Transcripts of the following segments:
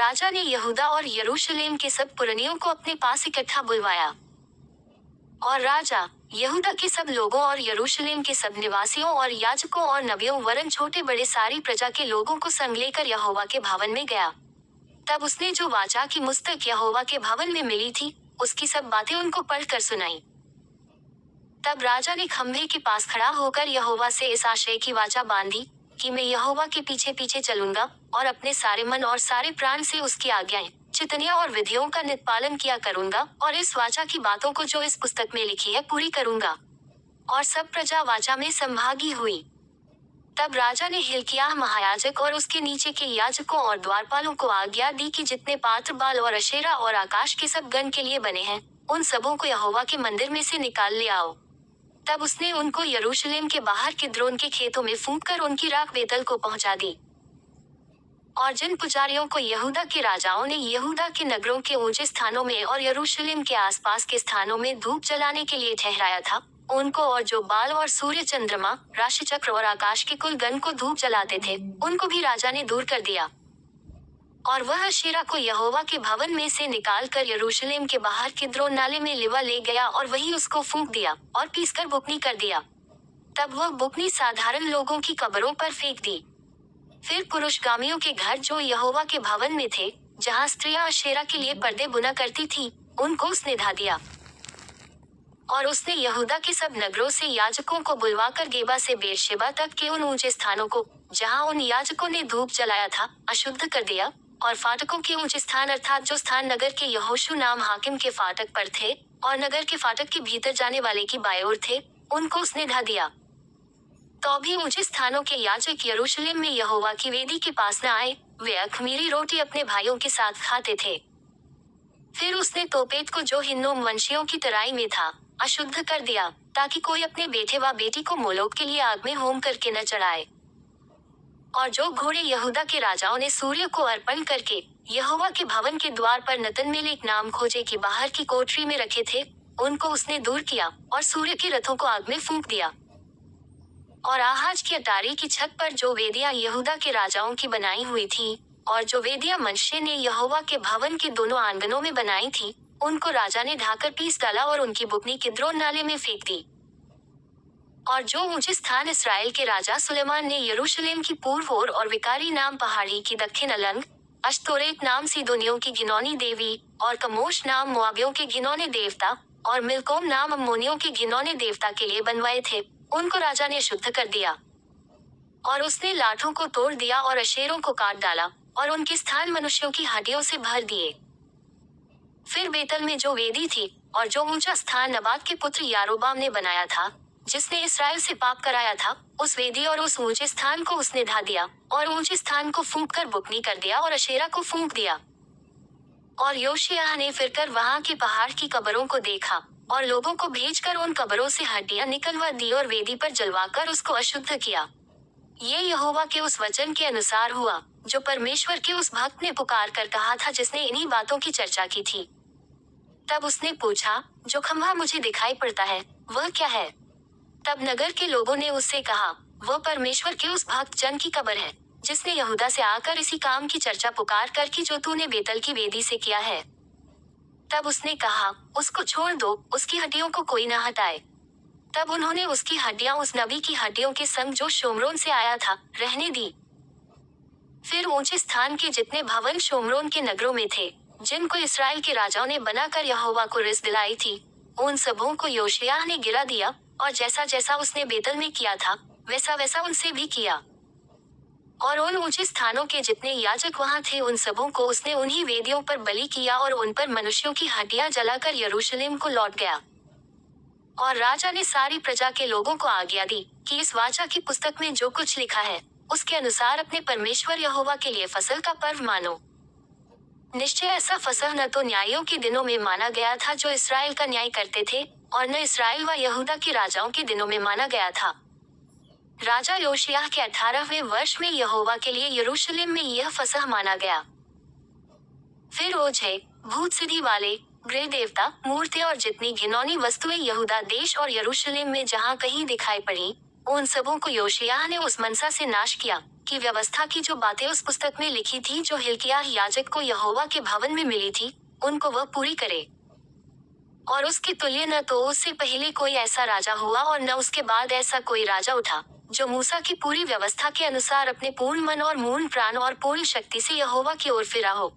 राजा ने यहूदा और यरूशलेम के सब पुरनियों को अपने पास इकट्ठा बुलवाया। और राजा यहूदा के सब लोगों और यरूशलेम के सब निवासियों और याजकों और नबियों वरन छोटे बड़े सारी प्रजा के लोगों को संग लेकर यहोवा के भवन में गया। तब उसने जो वाचा की मुस्तक यहोवा के भवन में मिली थी, उसकी सब बातें उनको पढ़कर सुनाई। तब राजा ने खम्भे के पास खड़ा होकर यहोवा से इस आशय की वाचा बांधी कि मैं यहोवा के पीछे पीछे चलूंगा और अपने सारे मन और सारे प्राण से उसकी आज्ञाएं, चितनियां और विधियों का नित पालन किया करूंगा और इस वाचा की बातों को जो इस पुस्तक में लिखी है पूरी करूंगा। और सब प्रजा वाचा में संभागी हुई। तब राजा ने हिल्किय्याह महायाजक और उसके नीचे के याजकों और द्वारपालों को आज्ञा दी कि जितने पात्र बाल और अशेरा और आकाश के सब गण के लिए बने हैं, उन सबों को यहोवा के मंदिर में से निकाल ले आओ। तब उसने उनको यरूशलेम के बाहर किद्रोन के खेतों में फूंक कर उनकी राख बेतल को पहुंचा दी। और जिन पुजारियों को यहूदा के राजाओं ने यहूदा के नगरों के ऊंचे स्थानों में और यरूशलेम के आसपास के स्थानों में धूप जलाने के लिए ठहराया था, उनको और जो बाल और सूर्य चंद्रमा, राशि चक्र और आकाश के कुल गण को धूप जलाते थे, उनको भी राजा ने दूर कर दिया। और वह अशेरा को यहोवा के भवन में से निकाल कर यरूशलेम के बाहर किद्रोन नाले में लिवा ले गया और वही उसको फूंक दिया और पीसकर बुकनी कर दिया। तब वह बुकनी साधारण लोगों की कब्रों पर फेंक दी। फिर पुरुषगामियों के घर जो यहोवा के भवन में थे, जहाँ स्त्रियां अशेरा के लिए पर्दे बुना करती थी, उनको उसने ढा दिया। और उसने यहूदा के सब नगरों से याजकों को बुलवाकर गेबा से बेरशेबा तक के उन ऊंचे स्थानों को, जहाँ उन याजकों ने धूप जलाया था, अशुद्ध कर दिया। और फाटकों के ऊंचे स्थान अर्थात जो स्थान नगर के यहोशू नाम हाकिम के फाटक पर थे और नगर के फाटक के भीतर जाने वाले की बाएं ओर थे, उनको उसने ढा दिया। तो भी ऊंचे स्थानों के याजक यरूशलेम में यहोवा की वेदी के पास न आए, वे अख़मीरी रोटी अपने भाइयों के साथ खाते थे। फिर उसने तोपेत को जो हिन्नोम वंशियों की तराई में था, अशुद्ध कर दिया, ताकि कोई अपने बेटे व बेटी को मोलोक के लिए आग में होम करके न चढ़ाए। और जो घोड़े यहूदा के राजाओं ने सूर्य को अर्पण करके यहोवा के भवन के द्वार पर नतन में एक नाम खोजे की बाहर की कोठरी में रखे थे, उनको उसने दूर किया और सूर्य के रथों को आग में फूंक दिया। और आहाज की अटारी की छत पर जो वेदियां यहूदा के राजाओं की बनाई हुई थी और जो वेदियां मनश्शे ने यहोवा के भवन के दोनों आंगनों में बनाई थी, उनको राजा ने ढाकर पीस डाला और उनकी बुकनी किद्रोन नाले में फेंक दी। और जो ऊंचे स्थान इसराइल के राजा सुलेमान ने यरूशलेम की पूर्व ओर और विकारी नाम पहाड़ी की दक्षिण अलंग, अश्तोरेत नाम सीदोनियों की घिनौनी देवी और कमोश नाम मोआबियों के घिनौने देवता और मिल्कोम नाम अम्मोनियों के घिनौने देवता के लिए बनवाए थे, उनको राजा ने शुद्ध कर दिया। और उसने लाठों को तोड़ दिया और अशेरों को काट डाला और उनके स्थान मनुष्यों की हड्डियों से भर दिए। फिर बेतल में जो वेदी थी और जो ऊंचा स्थान नबात के पुत्र यारोबाम ने बनाया था, जिसने इसराइल से पाप कराया था, उस वेदी और उस ऊंचे स्थान को उसने ढा दिया और ऊंचे स्थान को फूंक कर बुकनी कर दिया और अशेरा को फूंक दिया। और योशिय्याह ने फिरकर वहां के पहाड़ की कब्रों को देखा और लोगों को भेजकर उन कब्रों से हड्डियां निकलवा दी और वेदी पर जलवाकर उसको अशुद्ध किया। ये यहोवा के उस वचन के अनुसार हुआ जो परमेश्वर के उस भक्त ने पुकार कर कहा था, जिसने इन्हीं बातों की चर्चा की थी। तब उसने पूछा, जो खंभा मुझे दिखाई पड़ता है वह क्या है? तब नगर के लोगों ने उससे कहा, वह परमेश्वर के उस भक्त जन की कब्र है, जिसने यहूदा से आकर इसी काम की चर्चा पुकार कर की जो तूने बेतल की वेदी से किया है। तब उसने कहा, उसको छोड़ दो, उसकी हड्डियों को कोई न हटाए। तब उन्होंने उसकी हड्डियां उस नबी की हड्डियों के संग जो शोमरोन से आया था रहने दी। फिर ऊंचे स्थान के जितने भवन शोमरोन के नगरों में थे, जिनको इसराइल के राजाओं ने बनाकर यहोवा को रिस दिलाई थी, उन सबों को योशिय्याह ने गिरा दिया और जैसा जैसा उसने बेतल में किया था वैसा वैसा उनसे भी किया। और उन ऊंचे स्थानों के जितने याजक वहां थे, उन सबों को उसने उन्हीं वेदियों पर बलि किया और उन पर मनुष्यों की हड्डियां जलाकर यरूशलेम को लौट गया। और राजा ने सारी प्रजा के लोगों को आज्ञा दी कि इस वाचा की पुस्तक में जो कुछ लिखा है, उसके अनुसार अपने परमेश्वर यहोवा के लिए फसल का पर्व मानो। निश्चय ऐसा फसह न तो न्यायियों के दिनों में माना गया था जो इसराइल का न्याय करते थे, और न इसराइल व यहूदा के राजाओं के दिनों में माना गया था। राजा योशिय्याह के 18वें वर्ष में यहोवा के लिए यरूशलेम में यह फसह माना गया। फिर ओझे, भूत सिद्धि वाले, गृह देवता, मूर्तियां और जितनी घिनौनी वस्तुएं यहूदा देश और यरूशलेम में जहां कहीं दिखाई पड़ी, उन सबों को योशिय्याह ने उस मनसा से नाश किया कि व्यवस्था की जो बातें उस पुस्तक में लिखी थी जो हिल्किय्याह याजक को यहोवा के भवन में मिली थी, उनको वह पूरी करे। और उसके तुल्य न तो उससे पहले कोई ऐसा राजा हुआ और न उसके बाद ऐसा कोई राजा उठा, जो मूसा की पूरी व्यवस्था के अनुसार अपने पूर्ण मन और पूर्ण प्राण और पूर्ण शक्ति से यहोवा की ओर फिरा हो।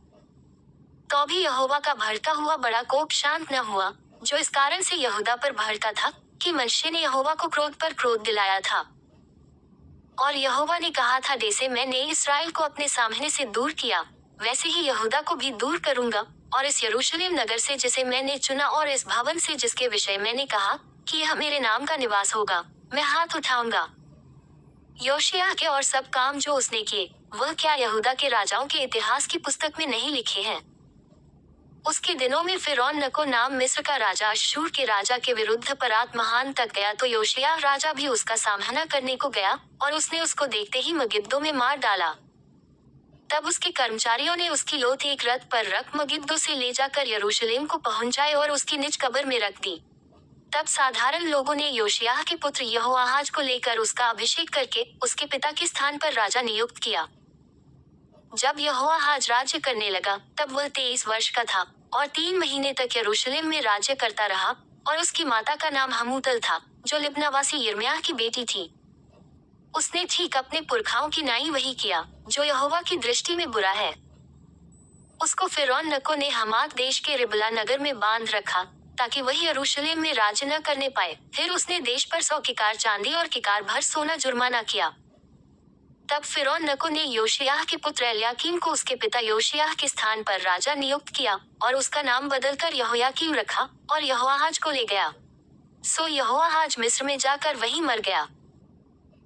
तो भी यहोवा का भड़का हुआ बड़ा कोप शांत न हुआ, जो इस कारण से यहूदा पर भड़का था, कि मनुष्य ने यहोवा को क्रोध पर क्रोध दिलाया था। और यहोवा ने कहा था, जैसे मैंने इस्राएल को अपने सामने से दूर किया, वैसे ही यहूदा को भी दूर करूंगा, और इस यरूशलेम नगर से जिसे मैंने चुना और इस भवन से जिसके विषय मैंने कहा कि यह मेरे नाम का निवास होगा, मैं हाथ उठाऊंगा। योशिय्याह के और सब काम जो उसने किए, वह क्या यहूदा के राजाओं के इतिहास की पुस्तक में नहीं लिखे हैं? उसके दिनों में फिरौन नको नाम मिस्र का राजा अश्शूर के राजा के विरुद्ध परात महान तक गया, तो योशिय्याह राजा भी उसका सामना करने को गया, और उसने उसको देखते ही मगिद्दो में मार डाला। तब उसके कर्मचारियों ने उसकी लोथ एक रथ पर रख मगिद्दो से ले जाकर यरूशलेम को पहुंचाए और उसकी निज कब्र में रख दी। तब साधारण लोगों ने योशिय्याह के पुत्र यहोआहाज को लेकर उसका अभिषेक करके उसके पिता के स्थान पर राजा नियुक्त किया। जब यहोआहाज राज्य करने लगा, तब वह 23 वर्ष का था, और 3 महीने तक यरूशलेम में राज्य करता रहा, और उसकी माता का नाम हमूतल था, जो लिब्नावासी यिर्मयाह की बेटी थी। उसने ठीक अपने पुरखाओं की नाई वही किया, जो यहोवा की दृष्टि में बुरा है। उसको फिरौन नको ने हमात देश के रिबला नगर में बांध रखा, ताकि वही यरूशलेम में राज्य न करने पाए। फिर उसने देश पर 100 किकार चांदी और किकार भर सोना जुर्माना किया। तब फिरौन नको ने योशिय्याह के पुत्र एलयाकीम को उसके पिता योशिय्याह के स्थान पर राजा नियुक्त किया, और उसका नाम बदलकर यहोयाकीम रखा, और यहोआहाज को ले गया। सो यहोआहाज मिस्र में जाकर वहीं मर गया।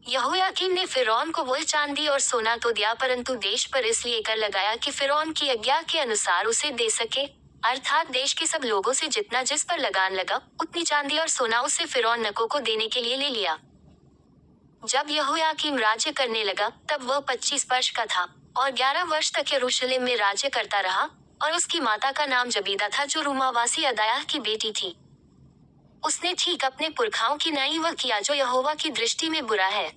यहोयाकीम ने फिरौन को वह चांदी और सोना तो दिया, परंतु देश पर इसलिए कर लगाया कि फिरौन की आज्ञा के अनुसार उसे दे सके, अर्थात देश के सब लोगों से जितना जिस पर लगान लगा, उतनी चांदी और सोना उसे फिरौन नको को देने के लिए ले लिया। जब यहोयाकीम राज्य करने लगा, तब वह 25 वर्ष का था, और 11 वर्ष तक यरूशलेम में राज्य करता रहा, और उसकी माता का नाम जबीदा था, जो रूमावासी अदायाह की बेटी थी। उसने ठीक अपने पुरखाओं की नाई वह किया जो यहोवा की दृष्टि में बुरा है।